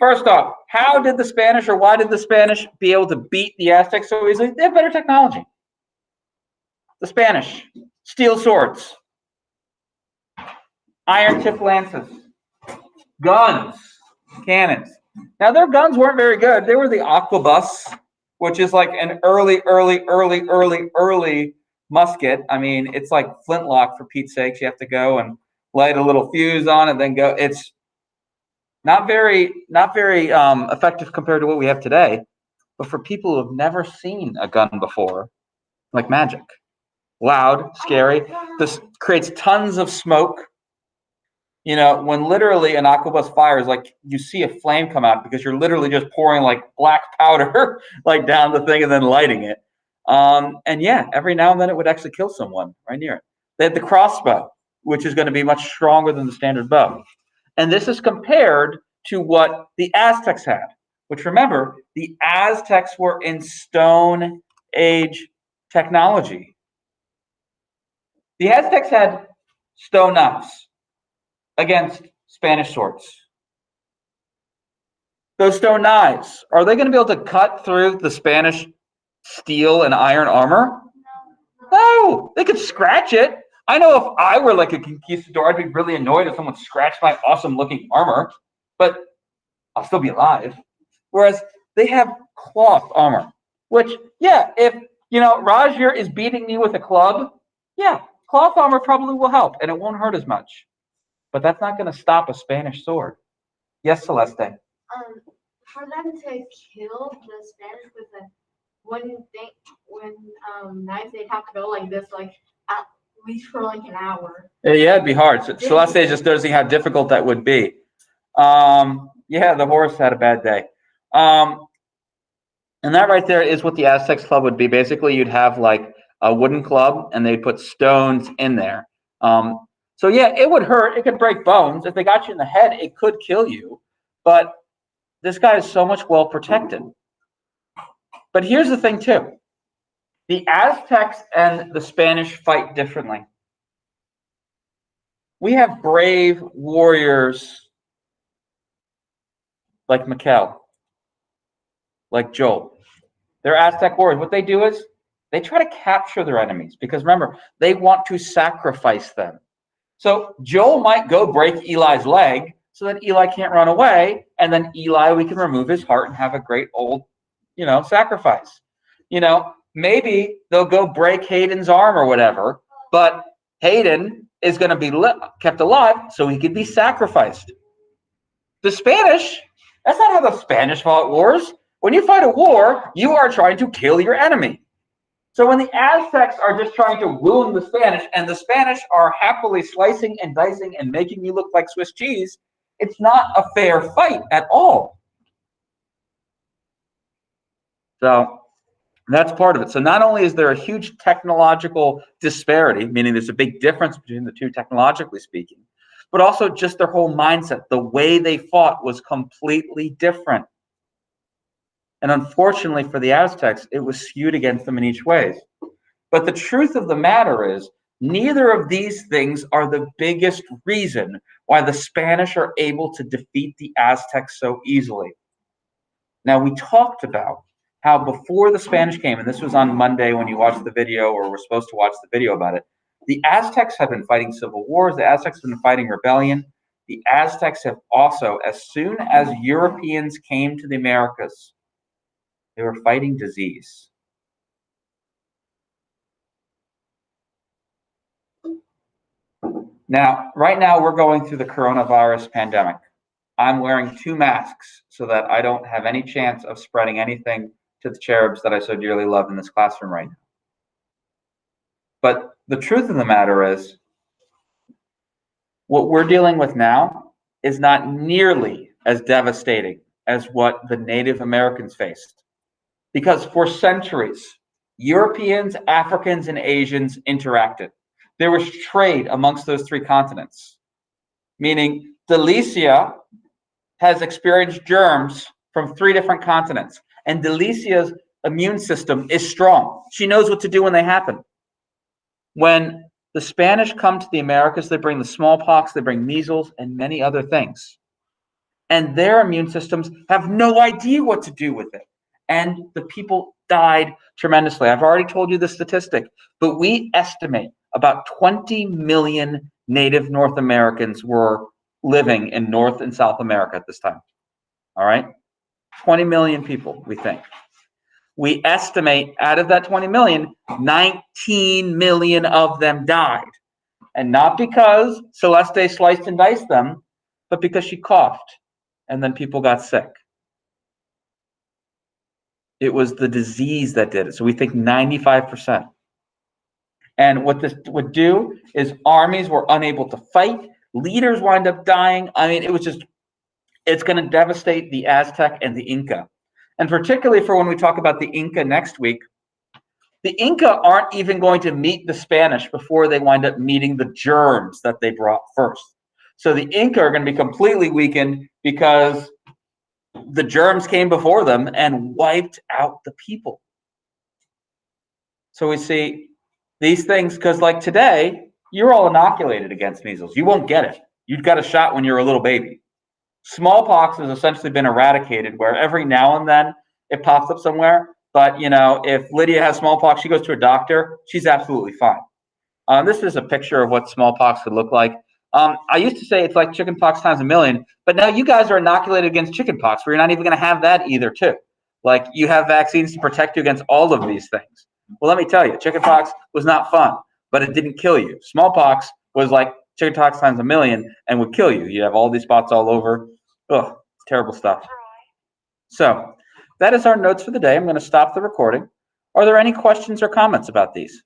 First off, how did the Spanish, or why did the Spanish be able to beat the Aztecs so easily? They have better technology. The Spanish, steel swords, iron-tipped lances, guns, cannons. Now, their guns weren't very good. They were the arquebus, which is like an early musket. I mean, it's like flintlock, for Pete's sakes. You have to go and light a little fuse on it, then go. It's not very effective compared to what we have today. But for people who have never seen a gun before, like magic. Loud, scary. This creates tons of smoke. You know, when literally an arquebus fires, like you see a flame come out because you're literally just pouring like black powder like down the thing and then lighting it. And yeah, every now and then it would actually kill someone right near it. They had the crossbow, which is going to be much stronger than the standard bow. And this is compared to what the Aztecs had, which, remember, the Aztecs were in Stone Age technology. The Aztecs had stone knives against Spanish swords. Those stone knives, are they going to be able to cut through the Spanish steel and iron armor? No, they could scratch it. I know if I were like a conquistador, I'd be really annoyed if someone scratched my awesome looking armor, but I'll still be alive. Whereas they have cloth armor, which, yeah, if, you know, Roger is beating me with a club, yeah, cloth armor probably will help and it won't hurt as much. But that's not going to stop a Spanish sword. Yes, Celeste? For them to kill the Spanish with a knives, they'd have to go like this, like at least for like an hour. Yeah, it'd be hard. So Celeste just doesn't see how difficult that would be. Yeah, the horse had a bad day. And that right there is what the Aztecs club would be. Basically, you'd have like a wooden club, and they'd put stones in there. So yeah, it would hurt. It could break bones. If they got you in the head, it could kill you. But this guy is so much well protected. But here's the thing too. The Aztecs and the Spanish fight differently. We have brave warriors like Mikel, like Joel. They're Aztec warriors. What they do is they try to capture their enemies because, remember, they want to sacrifice them. So Joel might go break Eli's leg so that Eli can't run away, and then Eli, we can remove his heart and have a great old, you know, sacrifice. You know, maybe they'll go break Hayden's arm or whatever, but Hayden is going to be kept alive so he could be sacrificed. The Spanish, that's not how the Spanish fought wars. When you fight a war, you are trying to kill your enemy. So when the Aztecs are just trying to wound the Spanish, and the Spanish are happily slicing and dicing and making you look like Swiss cheese, it's not a fair fight at all. So that's part of it. So not only is there a huge technological disparity, meaning there's a big difference between the two technologically speaking, but also just their whole mindset, the way they fought was completely different. And unfortunately for the Aztecs, it was skewed against them in each way. But the truth of the matter is, neither of these things are the biggest reason why the Spanish are able to defeat the Aztecs so easily. Now, we talked about how before the Spanish came, and this was on Monday when you watched the video, or were supposed to watch the video about it, the Aztecs have been fighting civil wars. The Aztecs have been fighting rebellion. The Aztecs have also, as soon as Europeans came to the Americas, they were fighting disease. Now, right now, we're going through the coronavirus pandemic. I'm wearing 2 masks so that I don't have any chance of spreading anything to the cherubs that I so dearly love in this classroom right now. But the truth of the matter is, what we're dealing with now is not nearly as devastating as what the Native Americans faced. Because for centuries, Europeans, Africans, and Asians interacted. There was trade amongst those 3 continents, meaning Delicia has experienced germs from 3 different continents, and Delicia's immune system is strong. She knows what to do when they happen. When the Spanish come to the Americas, they bring the smallpox, they bring measles, and many other things. and their immune systems have no idea what to do with it. And the people died tremendously. I've already told you the statistic, but we estimate about 20 million native North Americans were living in North and South America at this time. All right? 20 million people, we think. We estimate out of that 20 million, 19 million of them died. And not because Celeste sliced and diced them, but because she coughed and then people got sick. It was the disease that did it. So we think 95%. And what this would do is armies were unable to fight. Leaders wind up dying. I mean, it was just, it's going to devastate the Aztec and the Inca. And particularly for when we talk about the Inca next week, the Inca aren't even going to meet the Spanish before they wind up meeting the germs that they brought first. So the Inca are going to be completely weakened because the germs came before them and wiped out the people. So we see these things, because like today, you're all inoculated against measles. You won't get it. You got a shot when you're a little baby. Smallpox has essentially been eradicated, where every now and then it pops up somewhere. But, you know, if Lydia has smallpox, she goes to a doctor, she's absolutely fine. This is a picture of what smallpox would look like. I used to say it's like chickenpox times a million, but now you guys are inoculated against chickenpox, where you're not even going to have that either, too. Like, you have vaccines to protect you against all of these things. Well, let me tell you, chickenpox was not fun, but it didn't kill you. Smallpox was like chickenpox times a million and would kill you. You have all these spots all over. Ugh, terrible stuff. So that is our notes for the day. I'm going to stop the recording. Are there any questions or comments about these?